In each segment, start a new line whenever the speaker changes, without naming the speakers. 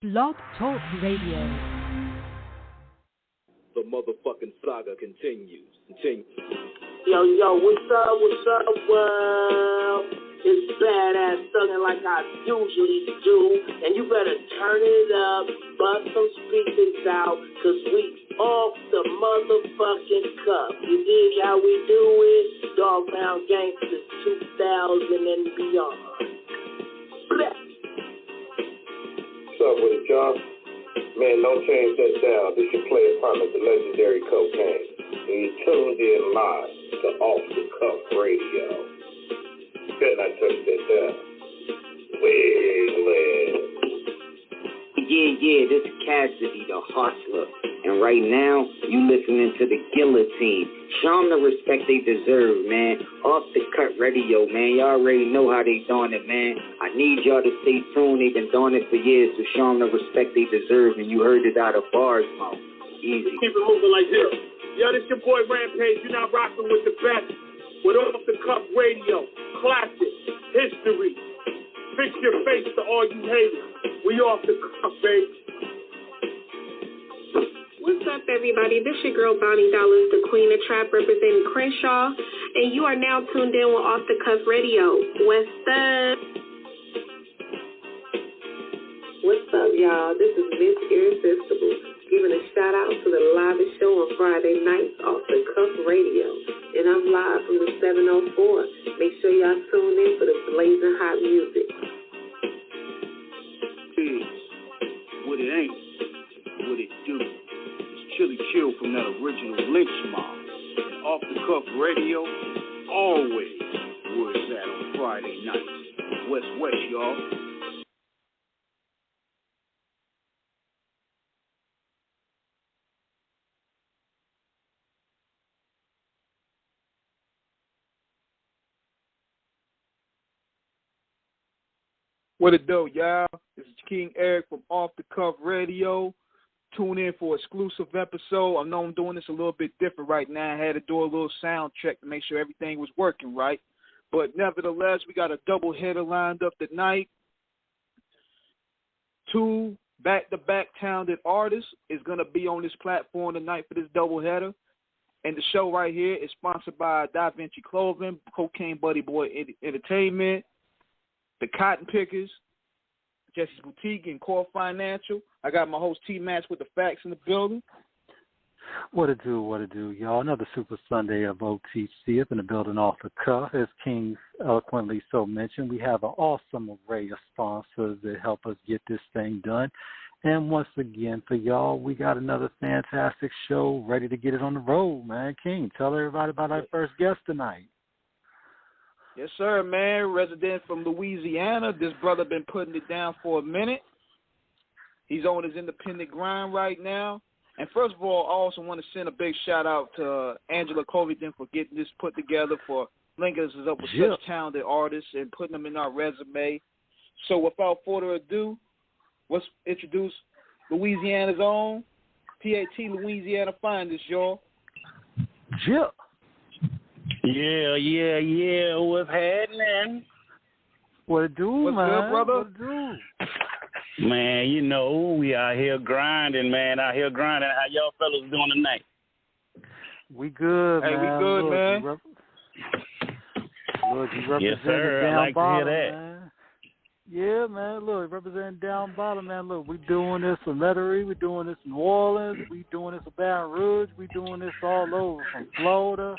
Blog Talk Radio.
The motherfucking saga continues.
Yo, what's up, world? It's badass thuggin' like I usually do. And you better turn it up, bust some speakers out, cause we off the motherfucking cuff. You dig how we do it? Dog Pound Gangsters 2000 and beyond. Bless.
What's up with it, y'all? Man, don't change that down. This your player partner, the legendary Cocaine. And you tuned in live to Off the Cuff Radio. Better not touch that down. Well.
Yeah, this is Cassidy, the hustler. And right now, you listening to the Guillotine. Show them the respect they deserve, man. Off the Cut Radio, man. Y'all already know how they doing it, man. I need y'all to stay tuned. They've been doing it for years, so show them the respect they deserve. And you heard it out of bars, mouth. Easy.
Keep it moving like this. Yo, this your boy Rampage. You're not rocking with the best. With Off the Cuff Radio. Classic. History. Fix your face to all you haters. We off the cuff, baby.
What's up, everybody? This your girl, Bonnie Dollars, the Queen of Trap, representing Crenshaw, and you are now tuned in with Off the Cuff Radio. What's up? What's up, y'all? This is Miss Irresistible, giving a shout out to the live show on Friday nights, Off the Cuff Radio, and I'm live from the 704. Make sure y'all tune in for the blazing hot music.
What it ain't, what it do. It's Chili Chill from that original Lynch Mob. And Off the Cuff Radio, always where it's at on Friday nights. West, y'all.
What it do, y'all? This is King Eric from Off the Cuff Radio. Tune in for exclusive episode. I know I'm doing this a little bit different right now. I had to do a little sound check to make sure everything was working right. But nevertheless, we got a double header lined up tonight. 2 back-to-back talented artists is going to be on this platform tonight for this double header. And the show right here is sponsored by Da Vinci Clothing, Cocaine Buddy Boy Entertainment, The Cotton Pickers, Jesse's Boutique, and Core Financial. I got my host T-Match with the facts in the building.
What it do, y'all. Another Super Sunday of OTC up in the building Off the Cuff. As King eloquently so mentioned, we have an awesome array of sponsors that help us get this thing done. And once again, for y'all, we got another fantastic show ready to get it on the road, man. King, tell everybody about our first guest tonight.
Yes, sir, man. Resident from Louisiana. This brother been putting it down for a minute. He's on his independent grind right now. And first of all, I also want to send a big shout out to Angela Covington for getting this put together, for linking us up with such talented artists and putting them in our resume. So without further ado, let's introduce Louisiana's own P.A.T Louisiana finest, y'all.
Jip.
Yeah. What's happening?
What it do,
What's
man?
Good, brother?
What it do?
Man, you know, we out here grinding, man. How y'all fellas doing tonight?
We good,
hey,
man.
We good,
Look,
man.
You represent
yes, sir.
down
I like
bottom,
to hear that.
man. Yeah, man. Look, representing down bottom, man. Look, we doing this in Lettery. We doing this in New Orleans. We doing this in Baton Rouge. We doing this all over, from Florida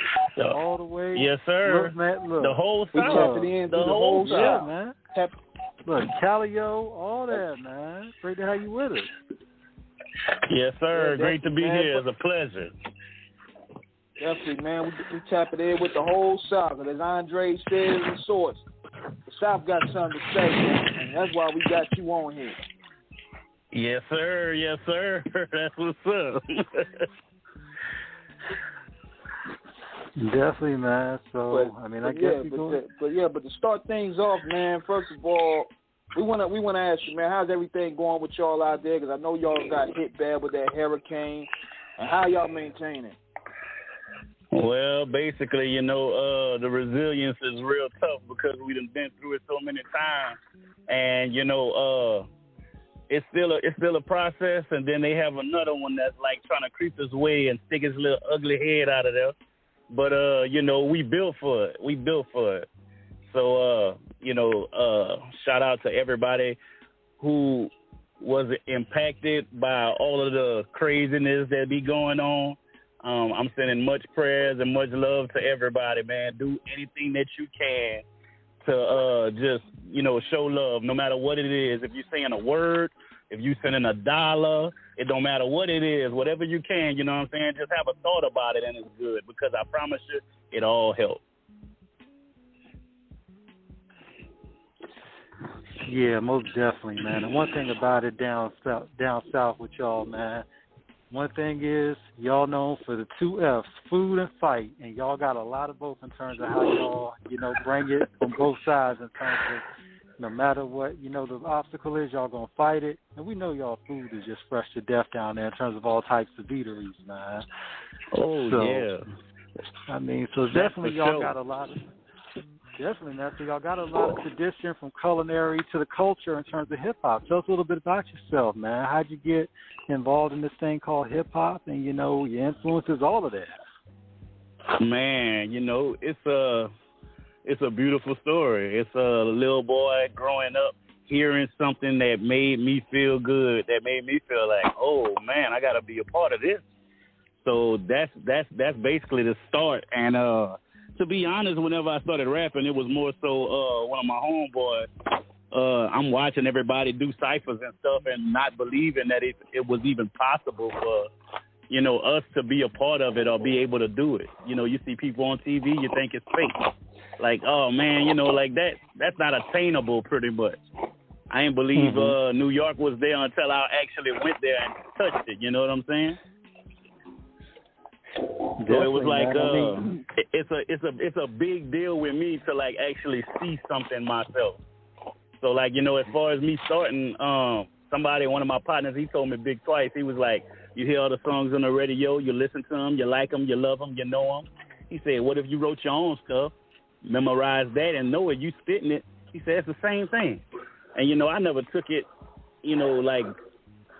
all the way.
Yes, sir.
Look, man, look.
The whole
we
South.
tapping in
the
whole
South,
South,
man. Look, Calio, all that, man. Great to have you with us.
Yes, sir.
Yeah,
great to be here. It's a pleasure.
Definitely, man. We tapping in with the whole South. And as Andre says in Source, the South got something to say, man. And that's why we got you on here.
Yes, sir. That's what's up.
Definitely, man. So, I guess
but to start things off, man, first of all, we wanna ask you, man, how's everything going with y'all out there? Because I know y'all got hit bad with that hurricane, and how y'all maintaining?
Well, basically, you know, the resilience is real tough because we done been through it so many times, and you know, it's still a process, and then they have another one that's like trying to creep his way and stick his little ugly head out of there. But we built for it. We built for it. So shout out to everybody who was impacted by all of the craziness that be going on. I'm sending much prayers and much love to everybody, man. Do anything that you can to just, show love, no matter what it is. If you're saying a word, if you're sending $1, it don't matter what it is, whatever you can, you know what I'm saying? Just have a thought about it and it's good, because I promise you, it all helps.
Yeah, most definitely, man. And one thing about it down south with y'all, man, one thing is y'all known for the 2 F's, food and fight, and y'all got a lot of both in terms of how y'all, bring it from both sides in terms of no matter what, the obstacle is, y'all going to fight it. And we know y'all food is just fresh to death down there in terms of all types of eateries, man.
Oh, so, yeah.
I mean, so definitely y'all got a lot of... Definitely, man. So y'all got a lot of tradition from culinary to the culture in terms of hip-hop. Tell us a little bit about yourself, man. How'd you get involved in this thing called hip-hop and, your influences, all of that?
Man, it's a beautiful story. It's a little boy growing up hearing something that made me feel good, that made me feel like, oh, man, I got to be a part of this. So that's basically the start. And to be honest, whenever I started rapping, it was more so one of my homeboys. I'm watching everybody do ciphers and stuff and not believing that it was even possible for, us to be a part of it or be able to do it. You see people on TV, you think it's fake. Like, oh, man, like that's not attainable pretty much. I ain't believe New York was there until I actually went there and touched it. You know what I'm saying?
Definitely,
so it was like it's a big deal with me to like actually see something myself. So like as far as me starting, one of my partners, he told me big twice. He was like, you hear all the songs on the radio, you listen to them, you like them, you love them, you know them. He said, what if you wrote your own stuff, memorize that, and know it, you spitting it? He said it's the same thing. And I never took it, like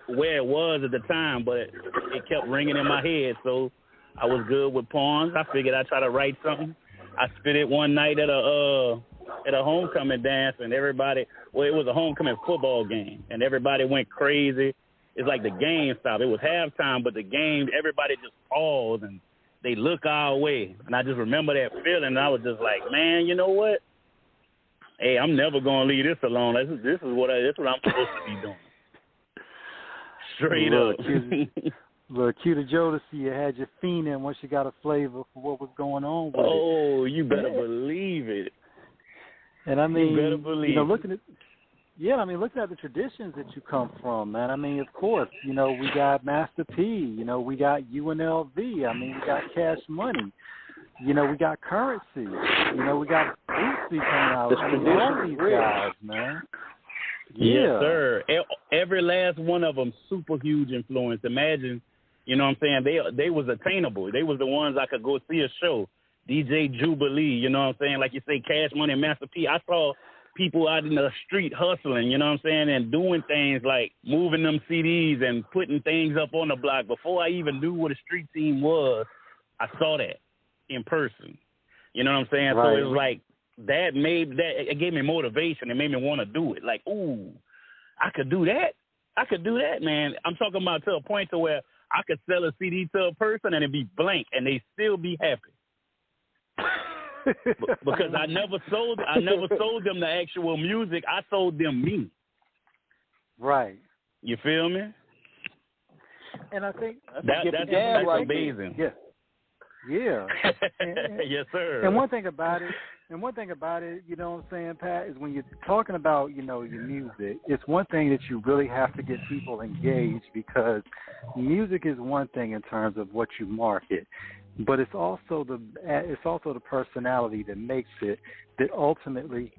where it was at the time, but it kept ringing in my head. So I was good with poems. I figured I'd try to write something. I spit it one night at a homecoming dance, and everybody, well, it was a homecoming football game, and everybody went crazy. It's like the game stopped. It was halftime, but the game, everybody just paused, and they look our way. And I just remember that feeling, and I was just like, man, you know what? Hey, I'm never going to leave this alone. This is what I'm supposed to be doing. Straight up.
Look, Q to Jodeci, you had your fiending once you got a flavor for what was going on with it.
Oh, you better believe it.
And I mean,
you better believe
looking at the traditions that you come from, man. I mean, of course, we got Master P, we got UNLV. I mean, we got Cash Money. We got Currency. We got Bootsy coming out. All these guys, man. Yeah.
Yes, sir. Every last one of them super huge influence. Imagine, you know what I'm saying? They was attainable. They was the ones I could go see a show. DJ Jubilee, you know what I'm saying? Like you say, Cash Money and Master P. I saw people out in the street hustling, you know what I'm saying, and doing things like moving them CDs and putting things up on the block. Before I even knew what a street team was, I saw that in person. You know what I'm saying?
Right.
So it was like, it gave me motivation. It made me want to do it. Like, ooh, I could do that. I could do that, man. I'm talking about to a point to where I could sell a CD to a person and it'd be blank and they still be happy. Because I never sold them the actual music. I sold them me.
Right.
You feel me?
And I think
that's amazing.
Yeah. Yeah.
Yes, sir.
And one thing about it, you know what I'm saying, Pat, is when you're talking about, your music, it's one thing that you really have to get people engaged, because music is one thing in terms of what you market, but it's also the personality that makes it, that ultimately,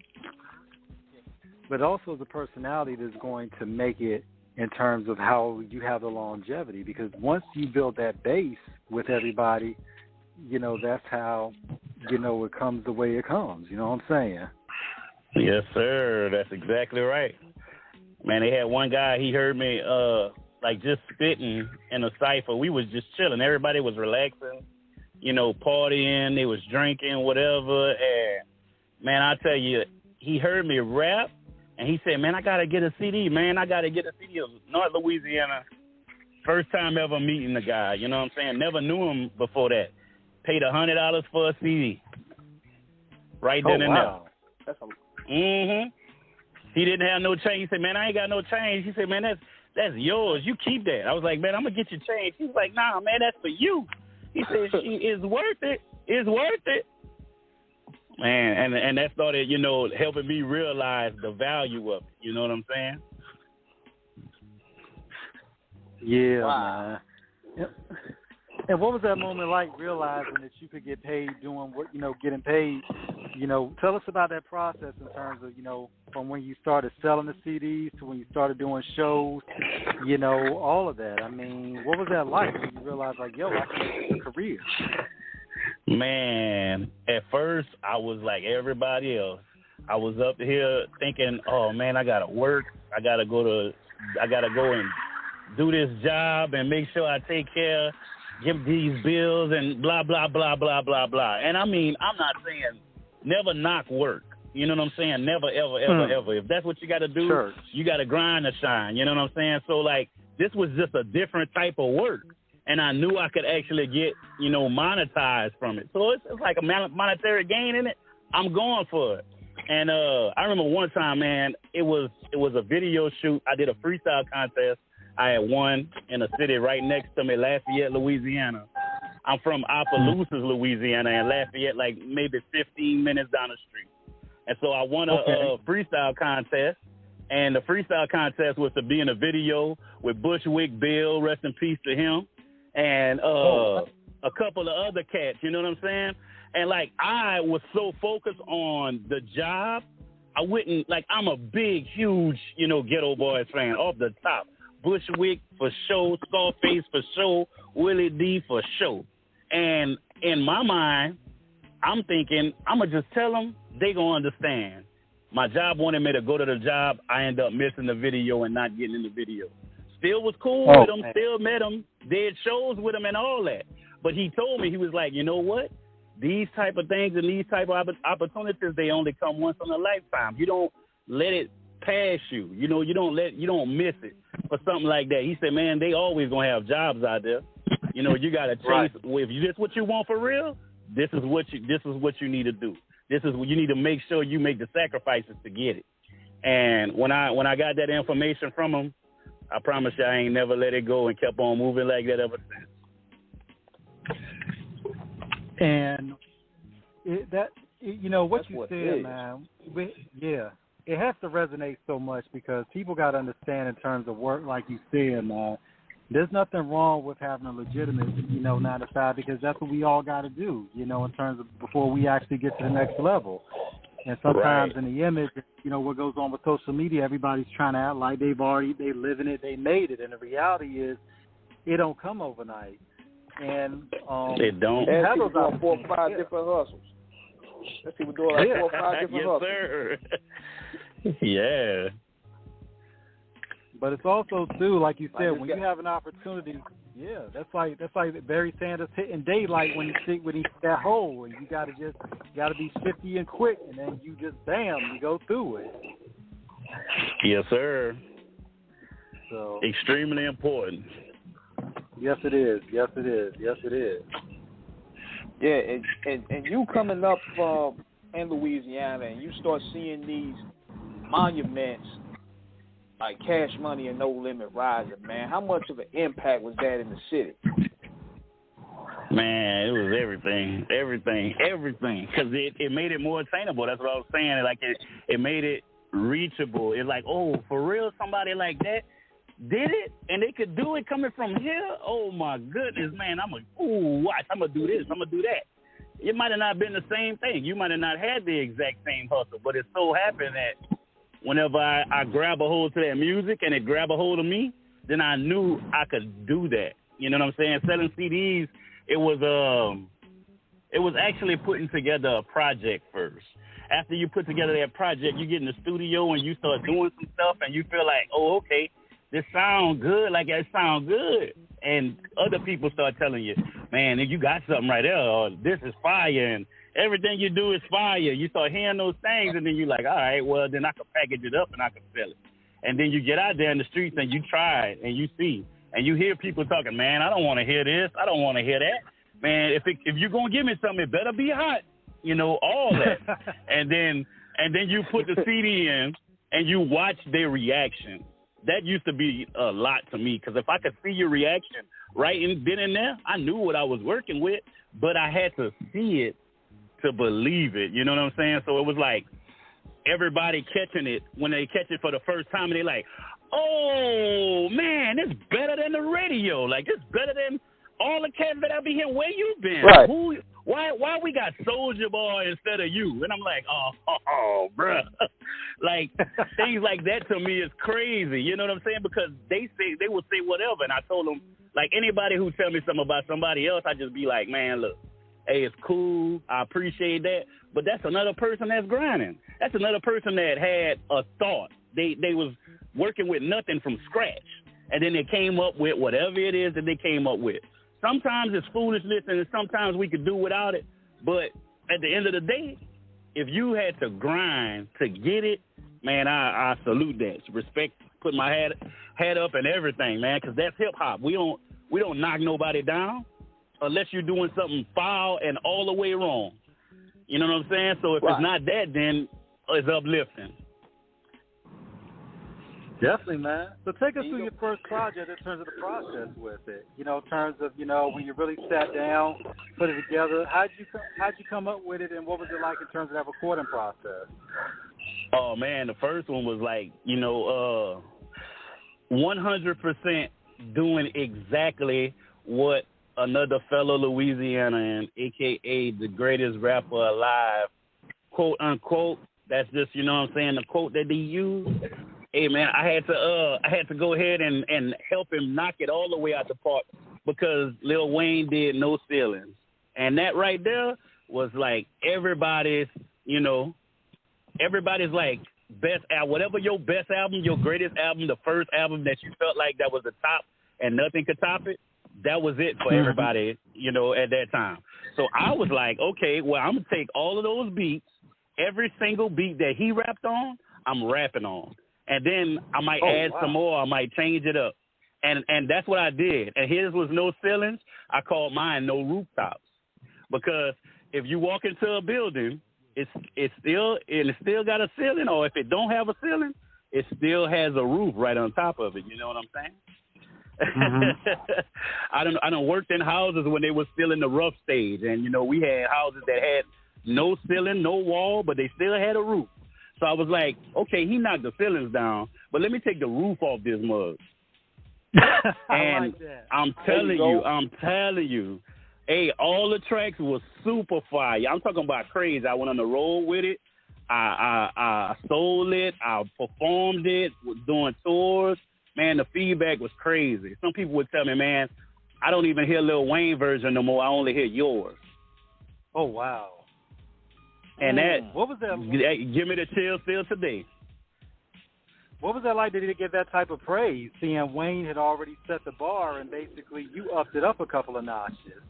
but also the personality that's going to make it in terms of how you have the longevity, because once you build that base with everybody, that's how, it comes the way it comes. You know what I'm saying?
Yes, sir. That's exactly right. Man, they had one guy, he heard me like just spitting in a cipher. We was just chilling. Everybody was relaxing, partying. They was drinking, whatever. And, man, I tell you, he heard me rap, and he said, man, I got to get a CD, man. I got to get a CD of North Louisiana. First time ever meeting the guy, you know what I'm saying? Never knew him before that. Paid $100 for a CD. Right then and there.
That's
He didn't have no change. He said, man, I ain't got no change. He said, man, that's yours. You keep that. I was like, man, I'm going to get you change. He was like, nah, man, that's for you. He said, it's worth it. It's worth it. Man, and that started, helping me realize the value of it. You know what I'm saying?
Yeah, man. Yep. And what was that moment like, realizing that you could get paid doing what, getting paid? Tell us about that process in terms of, from when you started selling the CDs to when you started doing shows, all of that. I mean, what was that like when you realized, like, yo, I can make a career?
Man, at first I was like everybody else. I was up here thinking, oh, man, I got to work. I got to go and do this job and make sure I take care, give these bills and blah, blah, blah, blah, blah, blah. And I mean, I'm not saying never knock work. You know what I'm saying? Never, ever, ever, ever. If that's what you got to do, you got to grind to shine. You know what I'm saying? So, like, this was just a different type of work. And I knew I could actually get, monetized from it. So it's like a monetary gain in it. I'm going for it. And I remember one time, man, it was a video shoot. I did a freestyle contest. I had won in a city right next to me, Lafayette, Louisiana. I'm from Opelousas, Louisiana, and Lafayette, like maybe 15 minutes down the street. And so I won a freestyle contest, and the freestyle contest was to be in a video with Bushwick Bill, rest in peace to him, and a couple of other cats, you know what I'm saying? And, like, I was so focused on the job, I wouldn't, like, I'm a big, huge, Ghetto Boys fan off the top. Bushwick for show, Scarface for show, Willie D for show. And in my mind, I'm thinking, I'm going to just tell them, they going to understand. My job wanted me to go to the job. I end up missing the video and not getting in the video. Still was cool with him, still met him, did shows with him and all that. But he told me, he was like, you know what? These type of things and these type of opportunities, they only come once in a lifetime. You don't let it pass you. You don't miss it for something like that. He said, man, they always gonna have jobs out there. You gotta chase. If this what you want for real, this is what you need to do. This is what you need to make sure you make the sacrifices to get it. And when I got that information from him, I promise you I ain't never let it go and kept on moving like that ever since.
And what you said, man, it has to resonate so much because people got to understand in terms of work, like you said, man, there's nothing wrong with having a legitimate, 9 to 5 because that's what we all got to do, in terms of before we actually get to the next level. And sometimes in the image, what goes on with social media, everybody's trying to act like they living it, they made it. And the reality is it don't come overnight. And
it don't.
And people doing 4 or 5 different hustles. Let's see, we're doing like 4 or 5 different hustles.
Yes, sir. Yeah.
But it's also too, like you said, when you have an opportunity, that's like Barry Sanders hitting daylight when he hit that hole, and you gotta be shifty and quick, and then you just you go through it.
Yes, sir.
So
extremely important.
Yes, it is. Yes, it is. Yes, it is.
Yeah, and you coming up from in Louisiana, and you start seeing these monuments like Cash Money and No Limit rising, man. How much of an impact was that in the city?
Man, it was everything, because it made it more attainable. That's what I was saying. Like it made it reachable. It's like, oh, for real, somebody like that did it, and they could do it coming from here. Oh my goodness, man! Watch, I'm gonna do this, I'm gonna do that. It might have not been the same thing. You might have not had the exact same hustle, but it so happened that whenever I grab a hold to that music and it grab a hold of me, then I knew I could do that. You know what I'm saying? Selling CDs, it was actually putting together a project first. after you put together that project, you get in the studio and you start doing some stuff and you feel like, oh, okay, this sounds good, like it sounds good. And other people start telling you, man, you got something right there, or this is fire, and everything you do is fire. You start hearing those things, and then you're like, all right, well, then I can package it up and I can sell it. And then you get out there in the streets and you try it and you see. And you hear people talking, man, I don't want to hear this. I don't want to hear that. Man, if you're going to give me something, it better be hot. You know, all that. and then you put the CD in and you watch their reaction. That used to be a lot to me, because if I could see your reaction right then and there, I knew what I was working with, but I had to see it to believe it. You know what I'm saying? So it was like everybody catching it when they catch it for the first time, and they're like, oh, man, it's better than the radio. Like, it's better than all the cats that I be hearing. Where you been?
Right.
Why we got Soulja Boy instead of you? And I'm like, oh, bruh. Like, things like that to me is crazy. You know what I'm saying? Because they will say whatever. And I told them, like, anybody who tell me something about somebody else, I just be like, man, look, hey, it's cool. I appreciate that. But that's another person that's grinding. That's another person that had a thought. They was working with nothing from scratch. And then they came up with whatever it is that they came up with. Sometimes it's foolishness, and sometimes we could do without it. But at the end of the day, if you had to grind to get it, man, I salute that. Respect, put my hat up and everything, man, because that's hip-hop. We don't knock nobody down unless you're doing something foul and all the way wrong. You know what I'm saying? So if it's not that, then it's uplifting.
Definitely, man. So take us through your first project in terms of the process with it. You know, in terms of, you know, when you really sat down, put it together. How'd you come up with it, and what was it like in terms of that recording process?
Oh man, the first one was like, 100% doing exactly what another fellow Louisiana, and AKA the greatest rapper alive, quote unquote. That's just, you know what I'm saying, the quote that they use. Hey man, I had to go ahead and help him knock it all the way out the park, because Lil Wayne did No Ceilings. And that right there was like everybody's like best album, whatever your best album, your greatest album, the first album that you felt like that was the top and nothing could top it, that was it for everybody, at that time. So I was like, okay, well, I'm going to take all of those beats, every single beat that he rapped on, I'm rapping on. And then I might add some more. I might change it up. And that's what I did. And his was No Ceilings. I called mine No Rooftops. Because if you walk into a building, it's still got a ceiling, or if it don't have a ceiling, it still has a roof right on top of it. You know what I'm saying? Mm-hmm. I done worked in houses when they were still in the rough stage. And, we had houses that had no ceiling, no wall, but they still had a roof. So I was like, okay, he knocked the ceilings down, but let me take the roof off this mug. And like that. I'm telling you, hey, all the tracks was super fire. I'm talking about crazy. I went on the road with it. I sold it. I performed it, was doing tours. Man, the feedback was crazy. Some people would tell me, man, I don't even hear Lil Wayne version no more. I only hear yours.
Oh, wow.
And
what was that?
Give me the chill still today.
What was that like? Did he get that type of praise? Seeing Wayne had already set the bar, and basically you upped it up a couple of notches.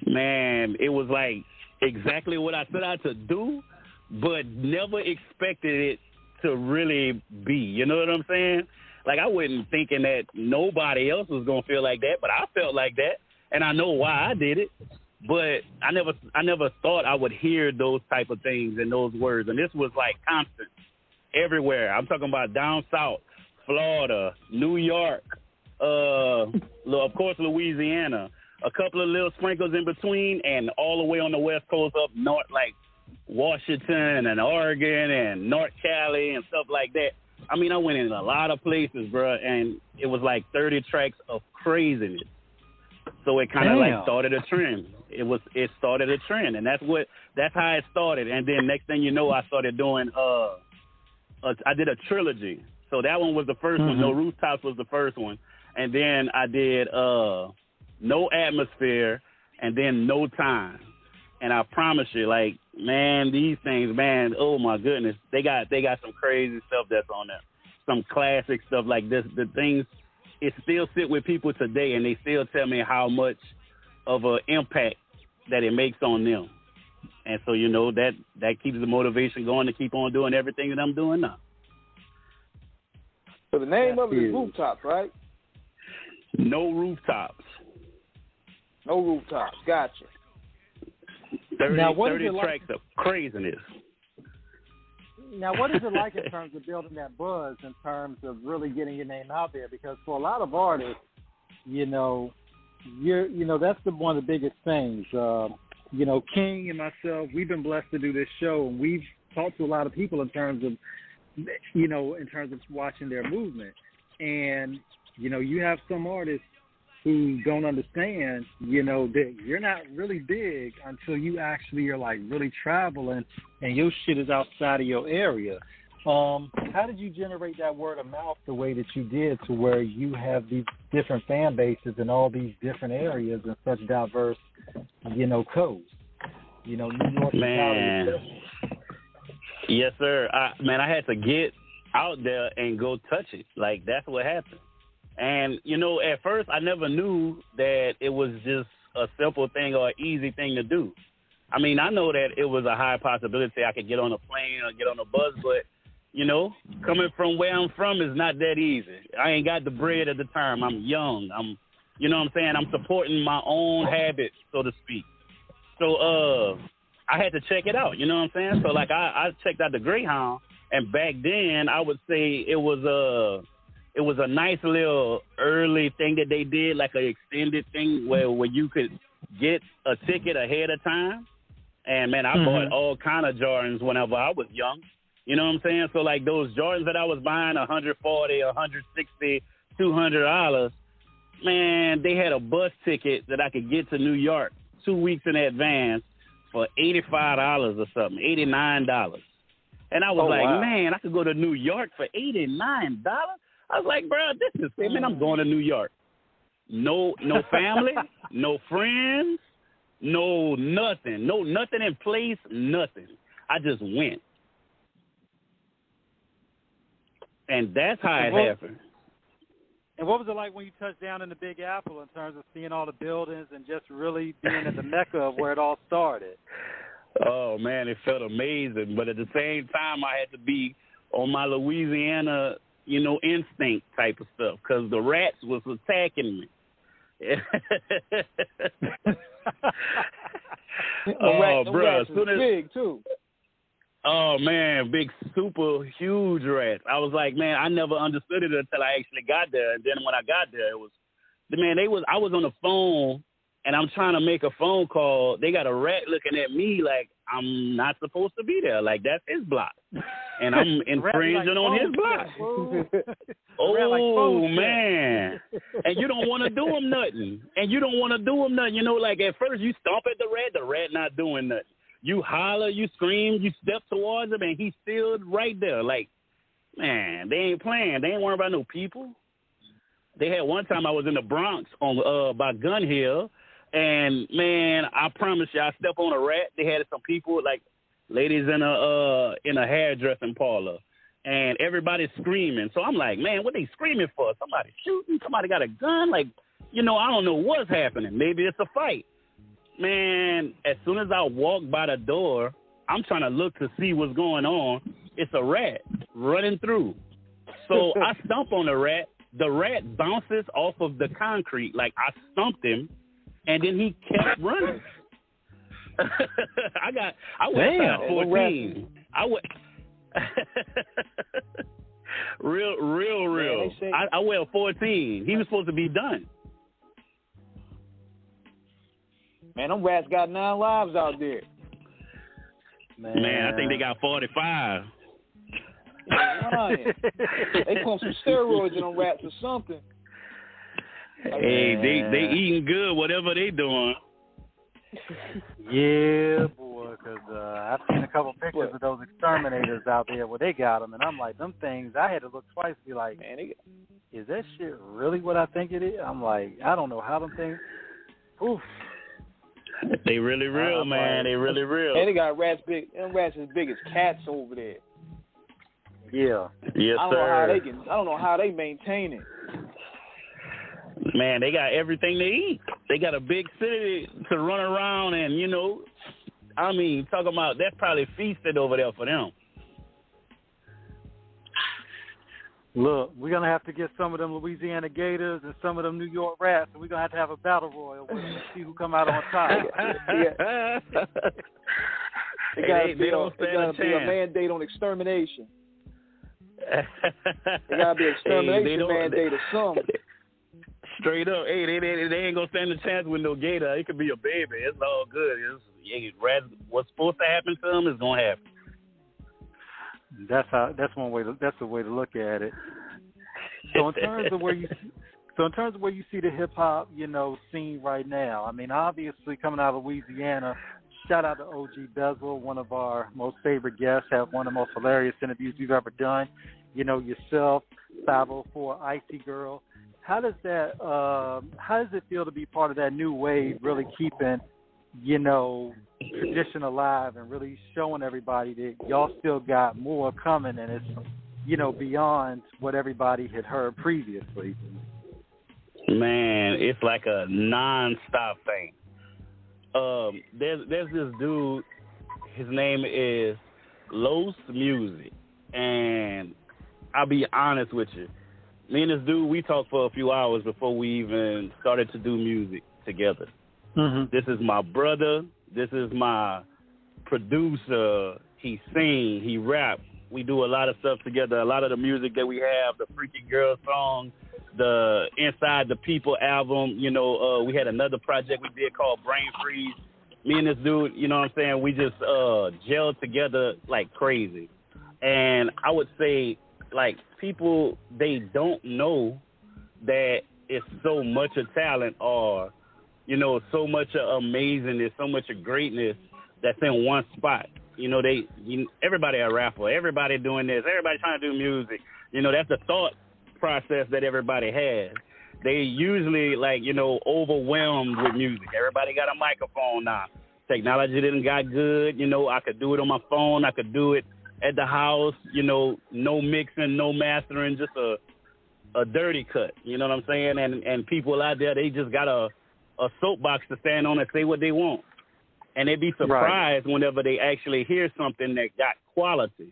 Man, it was like exactly what I set out to do, but never expected it to really be. You know what I'm saying? Like, I wasn't thinking that nobody else was gonna feel like that, but I felt like that, and I know why I did it. But I never thought I would hear those type of things and those words. And this was like constant everywhere. I'm talking about down south, Florida, New York, of course, Louisiana, a couple of little sprinkles in between, and all the way on the West Coast up north, like Washington and Oregon and North Cali and stuff like that. I mean, I went in a lot of places, bro, and it was like 30 tracks of craziness. So it kind of like started a trend. It started a trend, and that's how it started. And then next thing you know, I started doing I did a trilogy. So that one was the first one. No Rooftops was the first one, and then I did No Atmosphere, and then No Time. And I promise you, like, man, these things, man, oh my goodness, they got some crazy stuff that's on there, some classic stuff like this. The things, it still sit with people today, and they still tell me how much of an impact that it makes on them. And so, you know, that keeps the motivation going to keep on doing everything that I'm doing now.
So the name of it is Rooftops, right?
No rooftops.
No rooftops. Gotcha.
30
now, what is it like,
tracks of craziness.
Now, what is it like in terms of building that buzz, in terms of really getting your name out there? Because for a lot of artists, you know, that's one of the biggest things. You know, King and myself, we've been blessed to do this show, and we've talked to a lot of people in terms of, you know, in terms of watching their movement. And, you know, you have some artists who don't understand, you know, that you're not really big until you actually are, like, really traveling and your shit is outside of your area. How did you generate that word of mouth the way that you did, to where you have these different fan bases in all these different areas and such diverse, you know, codes? You know, New York,
man. Yes, sir. I had to get out there and go touch it. Like, that's what happened. And, you know, at first I never knew that it was just a simple thing or an easy thing to do. I mean, I know that it was a high possibility I could get on a plane or get on a bus, but, you know, coming from where I'm from is not that easy. I ain't got the bread at the time. I'm young. You know what I'm saying? I'm supporting my own habits, so to speak. So I had to check it out, you know what I'm saying? So, like, I checked out the Greyhound, and back then I would say it was a nice little early thing that they did, like an extended thing where you could get a ticket ahead of time. And, man, I bought all kind of Jordans whenever I was young. You know what I'm saying? So, like, those Jordans that I was buying, $140, $160, $200, man, they had a bus ticket that I could get to New York 2 weeks in advance for $85 or something, $89. And I was
wow.
Man, I could go to New York for $89? I was like, bro, this is it, man. I'm going to New York. No family, no friends, no nothing. No nothing in place, nothing. I just went. And that's how it happened.
And what was it like when you touched down in the Big Apple, in terms of seeing all the buildings and just really being at the mecca of where it all started?
Oh, man, it felt amazing. But at the same time, I had to be on my Louisiana, you know, instinct type of stuff, because the rats was attacking me.
Rats was big, too.
Oh, man, big, super huge rats. I was like, man, I never understood it until I actually got there. And then when I got there, it was, man, I was on the phone, and I'm trying to make a phone call. They got a rat looking at me like I'm not supposed to be there. Like, that's his block. And I'm infringing on his block. Oh, man. And you don't want to do him nothing. You know, like, at first you stomp at the rat not doing nothing. You holler, you scream, you step towards him, and he's still right there. Like, man, they ain't playing. They ain't worrying about no people. They had one time I was in the Bronx on by Gun Hill, and, man, I promise you, I stepped on a rat. They had some people, like, ladies in a hairdressing parlor, and everybody's screaming. So I'm like, man, what they screaming for? Somebody shooting? Somebody got a gun? Like, you know, I don't know what's happening. Maybe it's a fight. Man, as soon as I walk by the door, I'm trying to look to see what's going on. It's a rat running through. So I stomp on the rat. The rat bounces off of the concrete like I stumped him, and then he kept running. I went size 14. I went real. I wear 14. He was supposed to be done.
Man, them rats got 9 lives out there.
Man, I think they got 45.
They pump some steroids in them rats or something.
Hey, they eating good, whatever they doing.
Yeah, boy, because I've seen a couple pictures of those exterminators out there where they got them, and I'm like, them things, I had to look twice to be like, man, is that shit really what I think it is? I'm like, I don't know how them things, oof.
They really real, man. They really real.
And they got rats as big as cats over there.
Yeah.
Yes,
I don't know how they maintain it.
Man, they got everything they eat. They got a big city to run around and, you know, I mean, talking about that's probably feasted over there for them.
Look, we're going to have to get some of them Louisiana Gators and some of them New York Rats, and we're going to have a battle royal with them and see who come out on top.
They got to be a mandate on extermination. They got to be an extermination mandate or something.
Straight up. Hey, they ain't going to stand a chance with no gator. It could be a baby. It's all good. What's supposed to happen to them is going to happen.
That's the way to look at it. So in terms of where you see the hip hop, you know, scene right now, I mean, obviously coming out of Louisiana, shout out to OG Bezel, one of our most favorite guests, had one of the most hilarious interviews we've ever done. You know, yourself, 504, Icy Girl. How does it feel to be part of that new wave, really keeping, you know, tradition alive and really showing everybody that y'all still got more coming and it's, you know, beyond what everybody had heard previously?
Man, it's like a non-stop thing. There's this dude, his name is Los Music, and I'll be honest with you. Me and this dude, we talked for a few hours before we even started to do music together. Mm-hmm. This is my brother. This is my producer. He sing, he rap. We do a lot of stuff together. A lot of the music that we have, the Freaky Girl song, the Inside the People album. You know, we had another project we did called Brain Freeze. Me and this dude, you know what I'm saying, we just gelled together like crazy. And I would say, like, people, they don't know that it's so much of talent or, you know, so much of amazingness, so much of greatness that's in one spot. You know, everybody a rapper, everybody doing this, everybody trying to do music. You know, that's the thought process that everybody has. They usually, like, you know, overwhelmed with music. Everybody got a microphone now. Technology didn't got good. You know, I could do it on my phone. I could do it at the house. You know, no mixing, no mastering, just a dirty cut. You know what I'm saying? And people out there, they just got a soapbox to stand on and say what they want. And they'd be surprised whenever they actually hear something that got quality.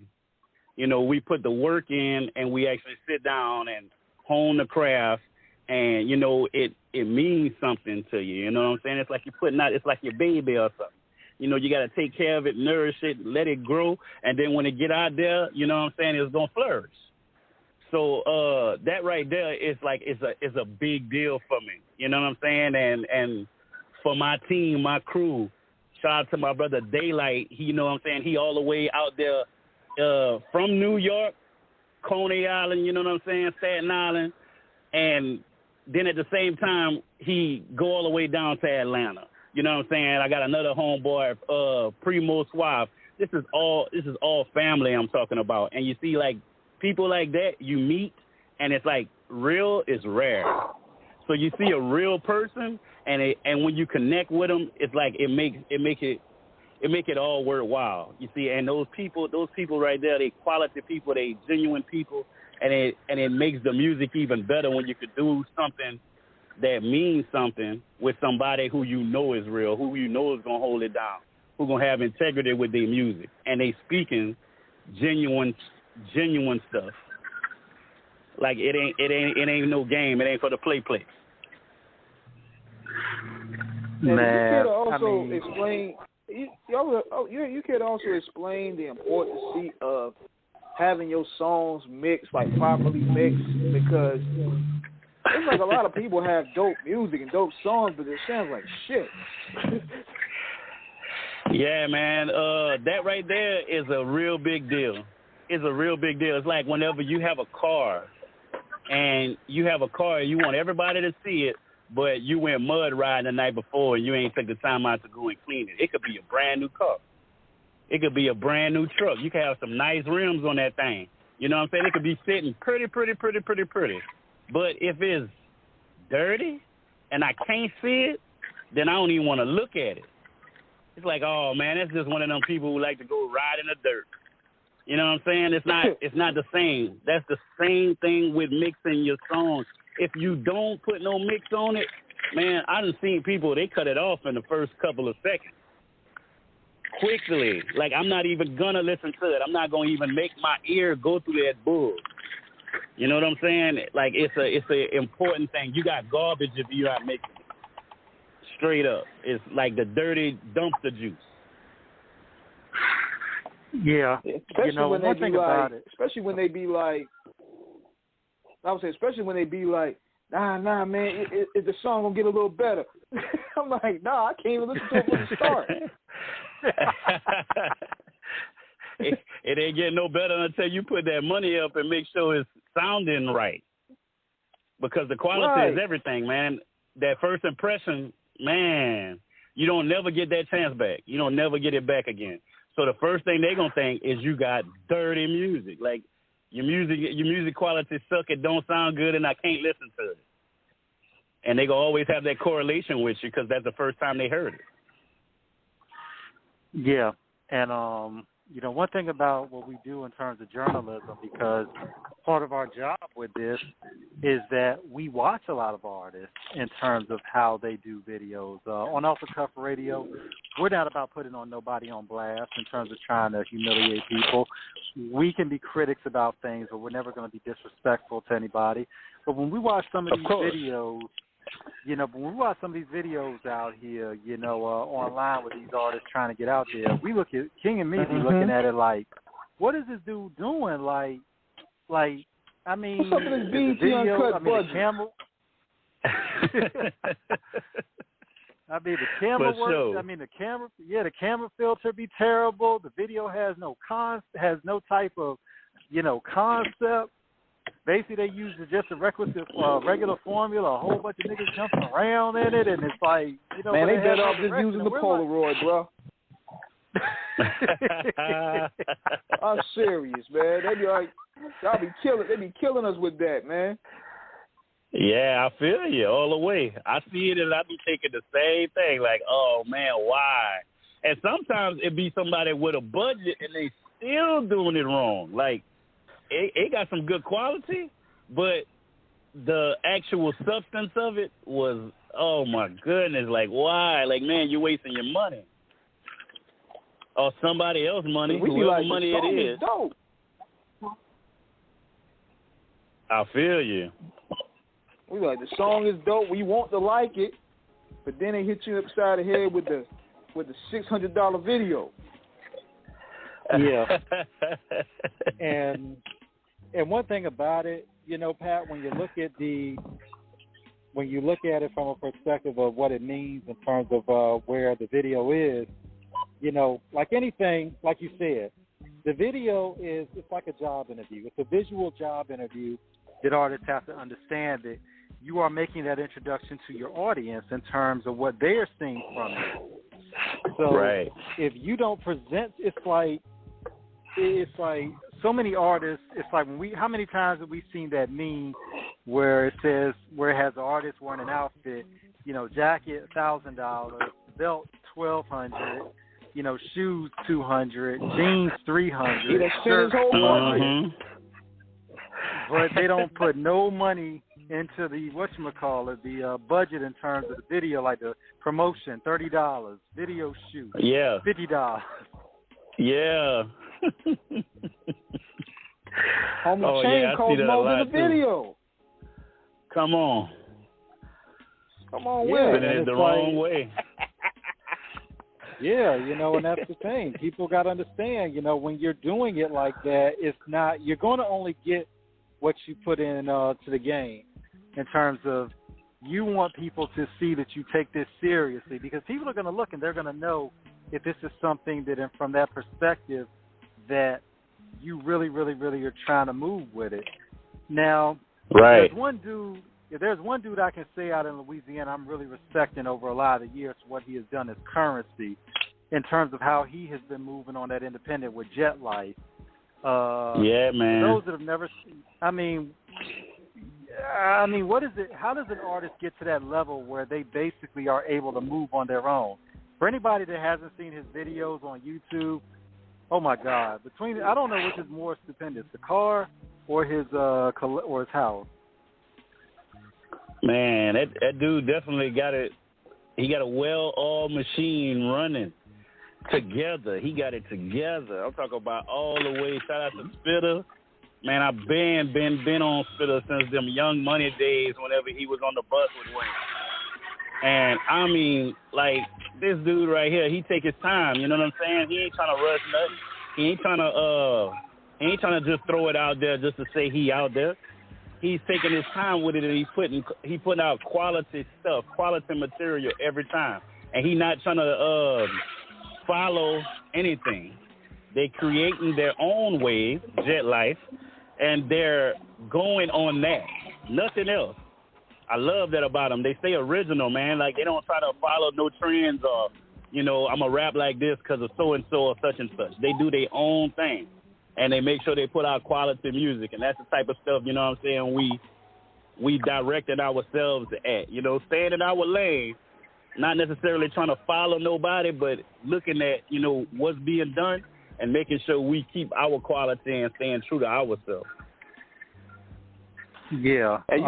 You know, we put the work in and we actually sit down and hone the craft, and, you know, it means something to you. You know what I'm saying? It's like you're putting out, it's like your baby or something. You know, you got to take care of it, nourish it, let it grow, and then when it get out there, you know what I'm saying, it's going to flourish. So that right there is like, it's a big deal for me. You know what I'm saying? And for my team, my crew, shout out to my brother Daylight. He, you know what I'm saying, he all the way out there from New York, Coney Island, you know what I'm saying, Staten Island, and then at the same time, he go all the way down to Atlanta. You know what I'm saying? I got another homeboy, Primo Suave. This is all family I'm talking about. And you see, like, people like that you meet, and it's like real is rare. So you see a real person, and when you connect with them, it's like it make it all worthwhile. You see, and those people right there, they quality people, they genuine people, and it makes the music even better when you could do something that means something with somebody who you know is real, who you know is gonna hold it down, who gonna have integrity with their music, and they speaking genuine stuff. Like it ain't no game. It ain't for the play.
Man,
you could also explain the importance of having your songs mixed, like properly mixed, because it's like a lot of people have dope music and dope songs, but it sounds like shit.
Yeah, man. That right there is a real big deal. It's like whenever you have a car, and you want everybody to see it, but you went mud riding the night before and you ain't took the time out to go and clean it. It could be a brand new car. It could be a brand new truck. You could have some nice rims on that thing. You know what I'm saying? It could be sitting pretty. But if it's dirty and I can't see it, then I don't even want to look at it. it's like, oh man, that's just one of them people who like to go ride in the dirt. You know what I'm saying? It's not the same. That's the same thing with mixing your songs. If you don't put no mix on it, man, I done seen people, they cut it off in the first couple of seconds. Quickly. Like, I'm not even gonna listen to it. I'm not gonna even make my ear go through that bull. You know what I'm saying? Like, it's a important thing. You got garbage if you're not mixing it. Straight up. It's like the dirty dumpster juice.
Yeah.
Especially when they be like, especially when they be like, nah, man, is the song gonna get a little better? I'm like, nah, I can't even listen to it from the start.
It ain't getting no better until you put that money up and make sure it's sounding right. Because the quality is everything, man. That first impression, man, you don't never get that chance back. You don't never get it back again. So the first thing they're gonna think is you got dirty music. Like your music quality suck, it don't sound good, and I can't listen to it. And they gonna always have that correlation with you because that's the first time they heard it.
Yeah, and one thing about what we do in terms of journalism, because part of our job with this is that we watch a lot of artists in terms of how they do videos. On Off the Cuff Radio, we're not about putting on nobody on blast in terms of trying to humiliate people. We can be critics about things, but we're never going to be disrespectful to anybody. But when we watch some of these videos, when we watch some of these videos out here, online with these artists trying to get out there, we look at King and me be looking at it like, what is this dude doing? Like, I mean,
what's up with this BET
video,
Uncut budget?
The camera. The camera works. Sure. The camera filter be terrible. The video has no type of, concept. Basically, they use just a regular formula, a whole bunch of niggas jumping around in it, and it's like,
man, they better off just using the Polaroid, bro. I'm serious, man. They be like, they be killing us with that, man.
Yeah, I feel you all the way. I see it and I be thinking the same thing, like, oh man, why? And sometimes it be somebody with a budget and they still doing it wrong. Like, it got some good quality, but the actual substance of it was, oh my goodness, like why? Like, man, you're wasting your money. Or somebody else's money, whoever
like,
money it is.
Dope.
I feel you.
We like, the song is dope, we want to like it, but then they hit you upside the head with the $600 video.
Yeah. And one thing about it, Pat, when you look at it from a perspective of what it means in terms of where the video is, like anything, like you said, the video it's like a job interview. It's a visual job interview that artists have to understand that you are making that introduction to your audience in terms of what they're seeing from it. So if you don't present, it's like so many artists, it's like how many times have we seen that meme where it has the artist wearing an outfit, jacket $1,000, belt $1,200, shoes $200, jeans $300, shirt $400, but they don't put no money into the the budget in terms of the video, like the promotion, $30, video shoot, $50.
Yeah.
Homie, chain costs more than the video.
Come on,
with
it the wrong way.
Yeah, and that's the thing. People got to understand, when you're doing it like that, it's not, you're going to only get what you put in to the game in terms of you want people to see that you take this seriously, because people are going to look and they're going to know if this is something that, from that perspective, that you really, really, really are trying to move with it. Now, there's one dude I can say out in Louisiana I'm really respecting over a lot of the years what he has done as Currency in terms of how he has been moving on that independent with Jet Life.
Yeah, man.
For those that have never seen, I mean, what is it? How does an artist get to that level where they basically are able to move on their own? For anybody that hasn't seen his videos on YouTube, oh my God! I don't know which is more stupendous, the car or his house.
Man, that dude definitely got it. He got a well-oiled machine running together. He got it together. I'm talking about all the way. Shout out to Spitter. Man, I've been on Spitter since them Young Money days whenever he was on the bus with Wayne. And, I mean, like, this dude right here, he take his time. You know what I'm saying? He ain't trying to rush nothing. He ain't trying to just throw it out there just to say he out there. He's taking his time with it, and he putting out quality stuff, quality material every time. And he not trying to follow anything. They creating their own wave, Jet Life, and they're going on that. Nothing else. I love that about them. They stay original, man. Like, they don't try to follow no trends or, you know, I'm going to rap like this because of so-and-so or such and such. They do their own thing, and they make sure they put out quality music, and that's the type of stuff, you know what I'm saying, we directed ourselves at. You know, staying in our lane, not necessarily trying to follow nobody, but looking at, you know, what's being done and making sure we keep our quality and staying true to ourselves.
Yeah.
And you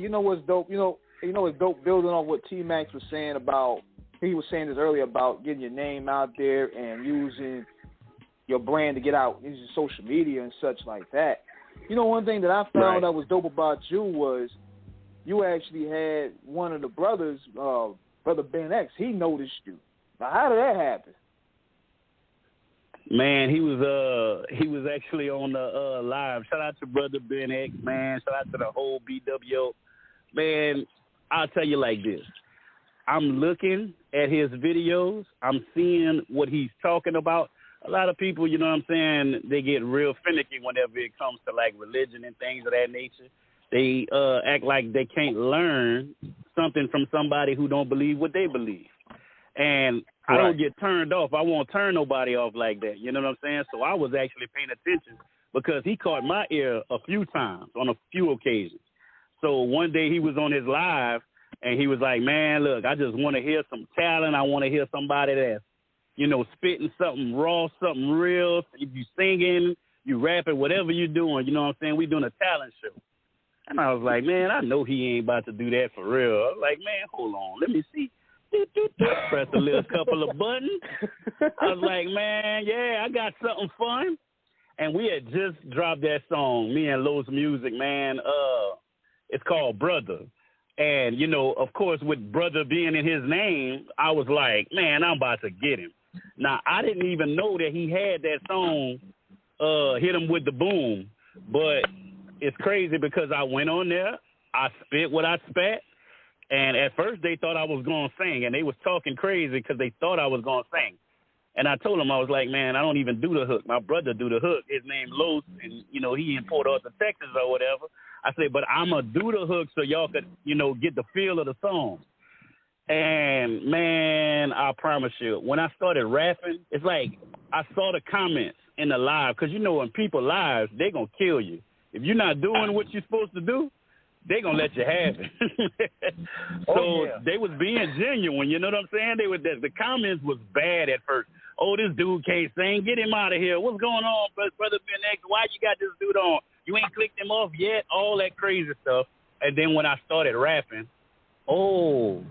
know what's dope you know what's dope building on what T-Max was saying about, he was saying this earlier about getting your name out there and using your brand to get out, using social media and such like that. You know, one thing that I found that was dope about you was you actually had one of the brothers, Brother Ben X, he noticed you. Now, how did that happen?
Man, he was actually on the live. Shout out to Brother Ben X, man. Shout out to the whole BWO. Man, I'll tell you like this. I'm looking at his videos. I'm seeing what he's talking about. A lot of people, you know what I'm saying, they get real finicky whenever it comes to, like, religion and things of that nature. They act like they can't learn something from somebody who don't believe what they believe. And I don't get turned off. I won't turn nobody off like that. You know what I'm saying? So I was actually paying attention because he caught my ear a few times on a few occasions. So one day he was on his live, and he was like, man, look, I just want to hear some talent. I want to hear somebody that's, you know, spitting something raw, something real. If you singing, you rapping, whatever you're doing, you know what I'm saying? We doing a talent show. And I was like, man, I know he ain't about to do that for real. I was like, man, hold on. Let me see. Press a little couple of buttons. I was like, man, yeah, I got something fun. And we had just dropped that song, me and Lowe's Music, man. It's called Brother. And, you know, of course, with Brother being in his name, I was like, man, I'm about to get him. Now, I didn't even know that he had that song, Hit Him With the Boom. But it's crazy because I went on there, I spit what I spat. And at first they thought I was going to sing, and they was talking crazy because they thought I was going to sing. And I told them, I was like, man, I don't even do the hook. My brother do the hook. His name Los, and, you know, he in Port Arthur, Texas or whatever. I said, but I'm going to do the hook so y'all could, you know, get the feel of the song. And, man, I promise you, when I started rapping, it's like I saw the comments in the live because, you know, when people live, they going to kill you. If you're not doing what you're supposed to do, they gonna let you have it. So they was being genuine, you know what I'm saying? They were the comments was bad at first. Oh, this dude can't sing. Get him out of here. What's going on, Brother Ben X? Why you got this dude on? You ain't clicked him off yet? All that crazy stuff. And then when I started rapping, oh,